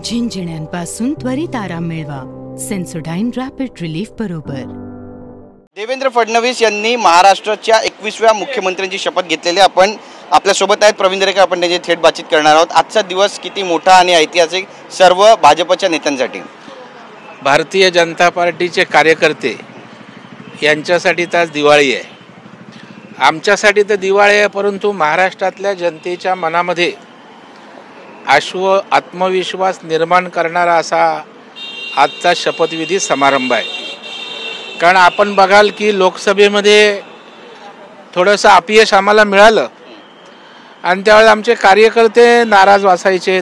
झिंझिण्यांपासून त्वरित आराम मिळवा सेन्सोडाइन रॅपिड रिलीफ बरोबर। देवेंद्र फडणवीस यांनी महाराष्ट्राच्या 21व्या मुख्यमंत्र्यांची शपथ घेतलेली आपण आपल्यासोबत आहेत प्रवीण दरेकर, आपण त्याची थेट बातचीत करणार आहोत। आजचा दिवस किती मोठा आणि ऐतिहासिक सर्व भाजपच्या नेत्यांसाठी? भारतीय जनता पार्टीचे कार्यकर्ते यांच्यासाठी तर आज दिवाळी आहे, आमच्यासाठी तर दिवाळी आहे, परंतु महाराष्ट्रातल्या जनतेच्या मनामध्ये आत्मविश्वास निर्माण करणारा असा आजचा शपथविधी समारंभ आहे। कारण आपण बघाल की लोकसभेमध्ये थोडंसं अपयश आम्हाला मिळालं आणि त्यावेळेस आमचे कार्यकर्ते नाराज वासायचे,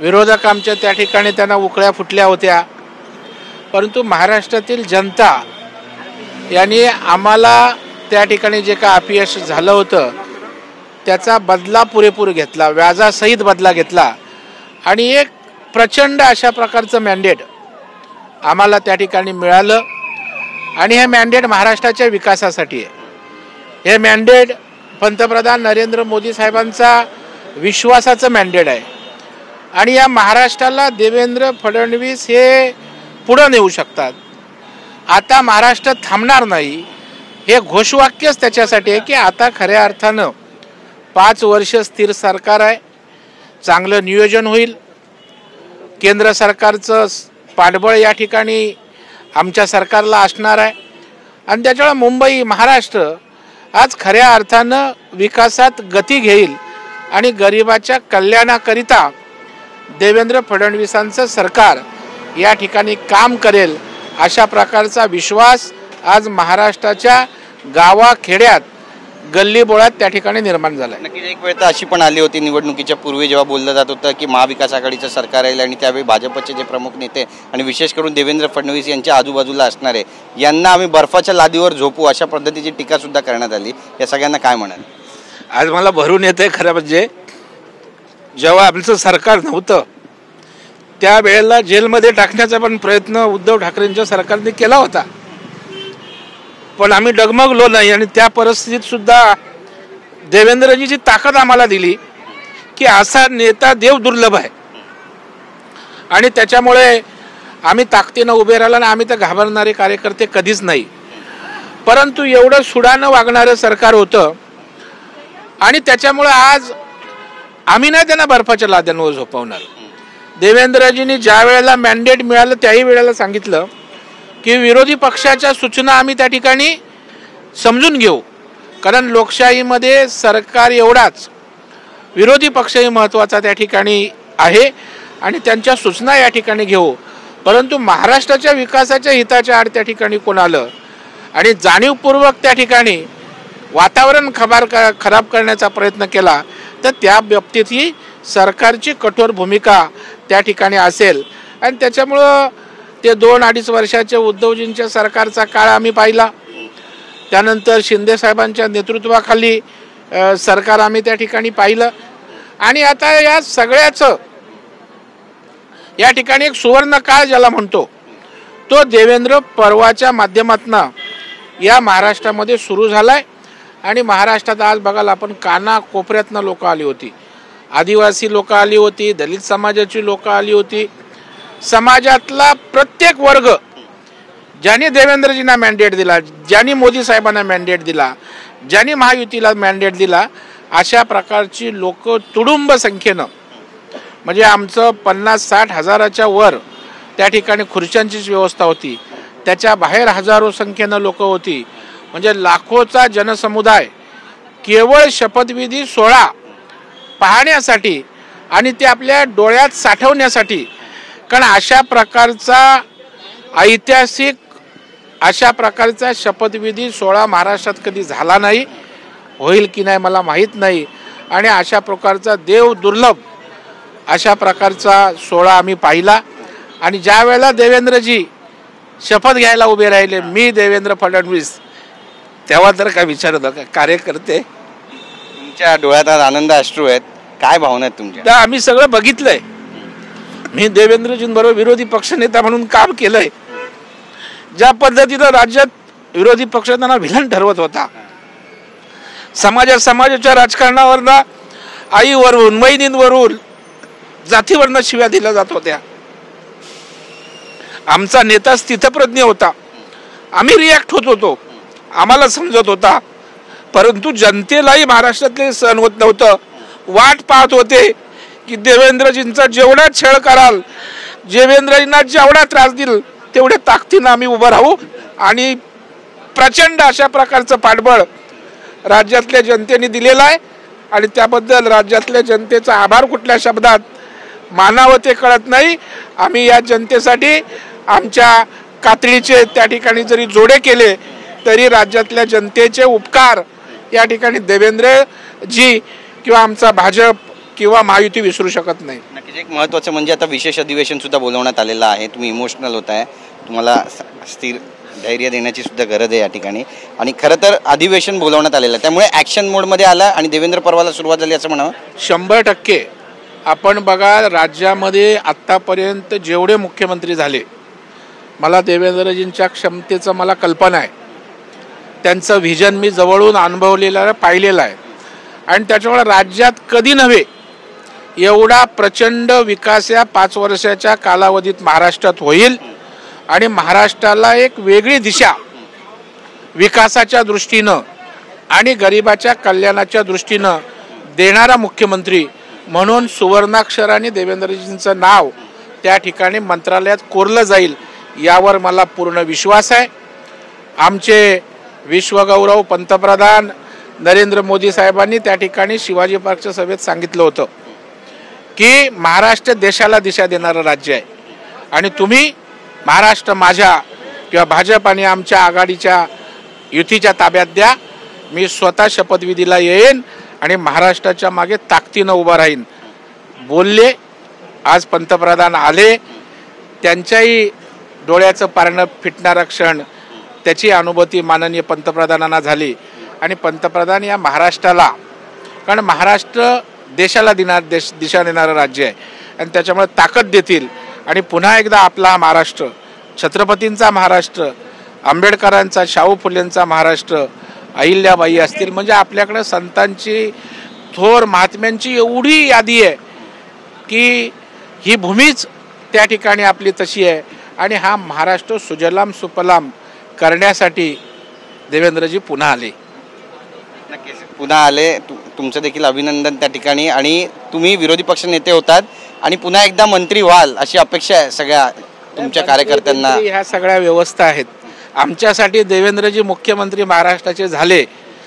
विरोधक आमच्या त्या ठिकाणी त्यांना उकळ्या फुटल्या होत्या, परंतु महाराष्ट्रातील जनता यांनी आम्हाला त्या ठिकाणी जे का अपयश झालं होतं त्याचा बदला पुरेपूर घेतला, व्याजासहित बदला घेतला आणि एक प्रचंड अशा प्रकारचं मॅन्डेट आम्हाला त्या ठिकाणी मिळालं। आणि हे मॅन्डेट महाराष्ट्राच्या विकासासाठी आहे। हे मॅन्डेट पंतप्रधान नरेंद्र मोदी साहेबांचा विश्वासाचं मॅन्डेट आहे आणि या महाराष्ट्राला देवेंद्र फडणवीस हे पुढं नेऊ शकतात। आता महाराष्ट्र थांबणार नाही हे घोषवाक्यच त्याच्यासाठी आहे की आता खऱ्या अर्थानं 5 वर्ष स्थिर सरकार आहे, चांगलं नियोजन होईल, केंद्र सरकारचं पाठबळ या ठिकाणी आमच्या सरकारला असणार आहे आणि त्याच्यामुळे मुंबई महाराष्ट्र आज खऱ्या अर्थानं विकासात गती घेईल आणि गरिबाच्या कल्याणाकरिता देवेंद्र फडणवीसांचं सरकार या ठिकाणी काम करेल अशा प्रकारचा विश्वास आज महाराष्ट्राच्या गावाखेड्यात गल्लीबोळात त्या ठिकाणी निर्माण झाला। नक्कीच एक वेळ तर अशी पण आली होती निवडणुकीच्या पूर्वी जेव्हा बोललं जात होतं की महाविकास आघाडीचं सरकार येईल आणि त्यावेळी भाजपचे जे प्रमुख नेते आणि विशेष करून देवेंद्र फडणवीस यांच्या आजूबाजूला असणारे यांना आम्ही बर्फाच्या लादीवर झोपू अशा पद्धतीची टीका सुद्धा करण्यात आली। या सगळ्यांना काय म्हणाल? आज मला भरून येतंय खरं म्हणजे जेव्हा आमचं सरकार नव्हतं त्यावेळेला जेलमध्ये टाकण्याचा पण प्रयत्न उद्धव ठाकरेंच्या सरकारने केला होता, पण आम्ही डगमगलो नाही आणि त्या परिस्थितीत सुद्धा देवेंद्रजीची ताकद आम्हाला दिली की असा नेता देव दुर्लभ आहे आणि त्याच्यामुळे आम्ही ताकदीनं उभे राहिलो आणि आम्ही तर घाबरणारे कार्यकर्ते कधीच नाही। परंतु एवढं सुडानं वागणारं सरकार होतं आणि त्याच्यामुळे आज आम्ही नाही त्यांना बर्फाच्या लाद्यांवर झोपवणार। देवेंद्रजींनी ज्या वेळेला मॅन्डेट मिळालं त्याही वेळेला सांगितलं की विरोधी पक्षाच्या सूचना आम्ही त्या ठिकाणी समजून घेऊ, कारण लोकशाहीमध्ये सरकार एवढाच विरोधी पक्षही महत्त्वाचा त्या ठिकाणी आहे आणि त्यांच्या सूचना या ठिकाणी घेऊ, परंतु महाराष्ट्राच्या विकासाच्या हिताच्या आड त्या ठिकाणी कोण आलं आणि जाणीवपूर्वक त्या ठिकाणी वातावरण खराब करण्याचा प्रयत्न केला तर त्या बाबतीतही सरकारची कठोर भूमिका त्या ठिकाणी असेल। आणि त्याच्यामुळं ते 2-2.5 वर्षाच्या उद्धवजींच्या सरकारचा काळ आम्ही पाहिला, त्यानंतर शिंदे साहेबांच्या नेतृत्वाखाली सरकार आम्ही त्या ठिकाणी पाहिलं आणि आता या सगळ्याचं या ठिकाणी एक सुवर्ण काळ ज्याला म्हणतो तो देवेंद्र पर्वाच्या माध्यमातून या महाराष्ट्रामध्ये सुरू झालाय। आणि महाराष्ट्रात आज बघाल आपण कानाकोपऱ्यातनं लोक आली होती, आदिवासी लोक आली होती, दलित समाजाची लोक आली होती, समाजातला प्रत्येक वर्ग ज्यांनी देवेंद्रजींना मॅन्डेट दिला, ज्यांनी मोदी साहेबांना मॅन्डेट दिला, ज्यांनी महायुतीला मॅन्डेट दिला, अशा प्रकारची लोक तुडुंब संख्येनं म्हणजे आमचं 50-60 हजाराच्या वर त्या ठिकाणी खुर्च्यांचीच व्यवस्था होती, त्याच्या बाहेर हजारो संख्येनं लोक होती, म्हणजे लाखोचा जनसमुदाय केवळ शपथविधी सोहळा पाहण्यासाठी आणि ते आपल्या डोळ्यात साठवण्यासाठी। कारण अशा प्रकारचा ऐतिहासिक अशा प्रकारचा शपथविधी सोहळा महाराष्ट्रात कधी झाला नाही, होईल की नाही मला माहीत नाही, आणि अशा प्रकारचा देव दुर्लभ अशा प्रकारचा सोहळा आम्ही पाहिला। आणि ज्या वेळेला देवेंद्रजी शपथ घ्यायला उभे राहिले, मी देवेंद्र फडणवीस, तेव्हा तर काय विचारत होता कार्यकर्ते? तुमच्या डोळ्यात आज आनंद अश्रू आहेत, काय भावना आहेत तुमच्या? आम्ही सगळं बघितलंय, मी देवेंद्रजींबरोबर विरोधी पक्षनेता म्हणून काम केलंय, ज्या पद्धतीनं राज्यात विरोधी पक्ष त्यांना व्हिलन ठरवत होता समाजाच्या राजकारणावरनं आईवरून वहिनींवरून जातीवरनं शिव्या दिल्या जात होत्या. आमचा नेता स्थितप्रज्ञ होता, आम्ही रिॲक्ट होत होतो, आम्हाला समजत होता, परंतु जनतेलाही महाराष्ट्रातले सहन होत नव्हतं. वाट पाहत होते की देवेंद्रजींचा जेवढा छळ कराल, देवेंद्रजींना जेवढा त्रास देईल तेवढ्या ताकदीनं आम्ही उभं राहू आणि प्रचंड अशा प्रकारचं पाठबळ राज्यातल्या जनतेने दिलेलं आहे आणि त्याबद्दल राज्यातल्या जनतेचा आभार कुठल्या शब्दात मानावं ते कळत नाही. आम्ही या जनतेसाठी आमच्या कातडीचे त्या ठिकाणी जरी जोडे केले तरी राज्यातल्या जनतेचे उपकार या ठिकाणी देवेंद्रजी किंवा आमचा भाजप किंवा महायुती विसरू शकत नाही. नक्कीच एक महत्त्वाचं म्हणजे आता विशेष अधिवेशन सुद्धा बोलवण्यात आलेलं आहे. तुम्ही इमोशनल होत आहे, तुम्हाला स्थिर धैर्य देण्याची सुद्धा गरज आहे या ठिकाणी आणि खरं तर अधिवेशन बोलवण्यात आलेलं आहे त्यामुळे ॲक्शन मोडमध्ये आला आणि देवेंद्र पर्वाला सुरुवात झाली असं म्हणावं. 100% आपण बघा, राज्यामध्ये आत्तापर्यंत जेवढे मुख्यमंत्री झाले, मला देवेंद्रजींच्या क्षमतेचं मला कल्पना आहे, त्यांचं व्हिजन मी जवळून अनुभवलेलं आहे, पाहिलेलं आहे आणि त्याच्यामुळे राज्यात कधी नव्हे एवढा प्रचंड विकास या 5 वर्षाच्या कालावधीत महाराष्ट्रात होईल आणि महाराष्ट्राला एक वेगळी दिशा विकासाच्या दृष्टीनं आणि गरिबाच्या कल्याणाच्या दृष्टीनं देणारा मुख्यमंत्री म्हणून सुवर्णाक्षराने देवेंद्रजींचं नाव त्या ठिकाणी मंत्रालयात कोरलं जाईल यावर मला पूर्ण विश्वास आहे. आमचे विश्वगौरव पंतप्रधान नरेंद्र मोदी साहेबांनी त्या ठिकाणी शिवाजी पार्कच्या सभेत सांगितलं होतं की महाराष्ट्र देशाला दिशा देणारं राज्य आहे आणि तुम्ही महाराष्ट्र माझ्या किंवा भाजप आणि आमच्या आघाडीच्या युतीच्या ताब्यात द्या. मी स्वतः शपथविधीला येईन आणि महाराष्ट्राच्या मागे ताकदीनं उभा राहीन बोलले. आज पंतप्रधान आले, त्यांच्याही डोळ्याचं पारणं फिटणारा क्षण त्याची अनुभूती माननीय पंतप्रधानांना झाली आणि पंतप्रधान या महाराष्ट्राला, कारण महाराष्ट्र देशाला दिशा देणारं राज्य आहे आणि त्याच्यामुळे ताकद देतील आणि पुन्हा एकदा आपला महाराष्ट्र, छत्रपतींचा महाराष्ट्र, आंबेडकरांचा, शाहू फुलेंचा महाराष्ट्र, अहिल्याबाई असतील, म्हणजे आपल्याकडे संतांची, थोर महात्म्यांची एवढी यादी आहे की ही भूमीच त्या ठिकाणी आपली तशी आहे आणि हा महाराष्ट्र सुजलाम सुफलाम करण्यासाठी देवेंद्रजी पुन्हा आले. नक्कीच पुन्हा आले, तुमचं देखील अभिनंदन त्या ठिकाणी. आणि तुम्ही विरोधी पक्ष नेते होतात आणि पुन्हा एकदा मंत्री व्हाल अशी अपेक्षा आहे सगळ्या तुमच्या कार्यकर्त्यांना. ह्या सगळ्या व्यवस्था आहेत. आमच्यासाठी देवेंद्रजी मुख्यमंत्री महाराष्ट्राचे झाले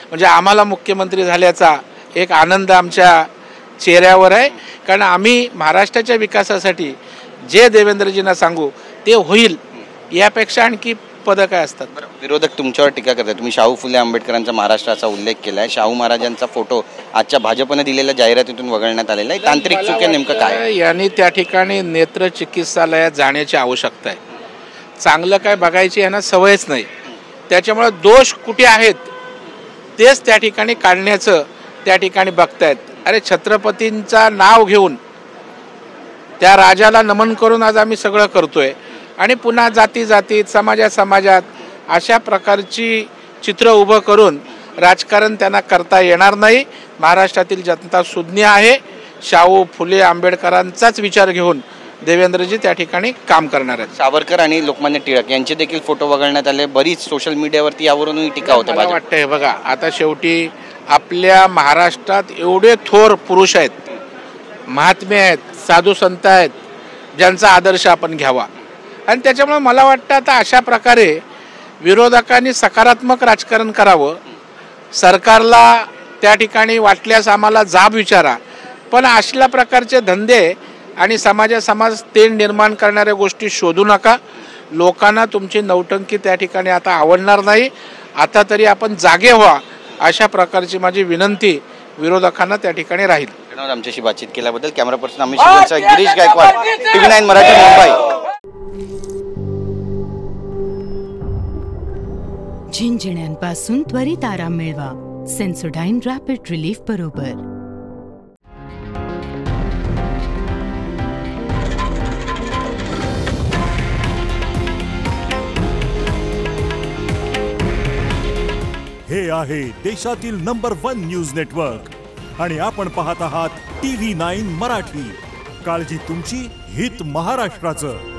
म्हणजे आम्हाला मुख्यमंत्री झाल्याचा एक आनंद आमच्या चेहऱ्यावर आहे, कारण आम्ही महाराष्ट्राच्या विकासासाठी जे देवेंद्रजींना सांगू ते होईल, यापेक्षा आणखी पदं काय असतात. विरोधक तुमच्यावर टीका करतात. तुम्ही शाहू फुले आंबेडकरांचा महाराष्ट्राचा उल्लेख केला आहे. शाहू महाराजांचा फोटो आजच्या भाजपने दिलेल्या जाहिरातीतून वगळण्यात आलेला आहे. तांत्रिक चूक नेमकं काय? यांनी त्या ठिकाणी नेत्र चिकित्सालयात जाण्याची आवश्यकता आहे. चांगलं काय बघायची यांना सवयच नाही, त्याच्यामुळे दोष कुठे आहेत तेच त्या ठिकाणी काढण्याचं त्या ठिकाणी बघतायत. अरे छत्रपतींचा नाव घेऊन त्या राजाला नमन करून आज आम्ही सगळं करतोय आणि पुन्हा जातीत समाजात अशा प्रकारची चित्र उभं करून राजकारण त्यांना करता येणार नाही. महाराष्ट्रातील जनता सुज्ञ आहे. शाहू फुले आंबेडकरांचाच विचार घेऊन देवेंद्रजी त्या ठिकाणी काम करणार आहेत. सावरकर आणि लोकमान्य टिळक यांचे देखील फोटो वगळण्यात आले. बरीच सोशल मीडियावरती यावरूनही टीका होते. मला वाटतंय बघा, आता शेवटी आपल्या महाराष्ट्रात एवढे थोर पुरुष आहेत, महात्मे आहेत, साधू संत आहेत, ज्यांचा आदर्श आपण घ्यावा आणि त्याच्यामुळे मला वाटतं आता अशा प्रकारे विरोधकांनी सकारात्मक राजकारण करावं. सरकारला त्या ठिकाणी वाटल्यास आम्हाला जाब विचारा, पण अशा प्रकारचे धंदे आणि समाज तेढ निर्माण करणाऱ्या गोष्टी शोधू नका. लोकांना तुमची नौटंकी त्या ठिकाणी आता आवडणार नाही. आता तरी आपण जागे व्हा, अशा प्रकारची माझी विनंती विरोधकांना त्या ठिकाणी राहील. आमच्याशी बातचीत केल्याबद्दल कॅमेरा पर्सन अमित शिंदेचा गिरीश गायकवाड, TV9 मराठी, मुंबई. झिंझिण्यांपासून त्वरित आराम मिळवा सेन्सोडाइन रॅपिड रिलीफ बरोबर. हे आहे देशातील नंबर 1 न्यूज नेटवर्क आणि आपण पाहत आहात TV9 मराठी. काळजी तुमची, हित महाराष्ट्राचं.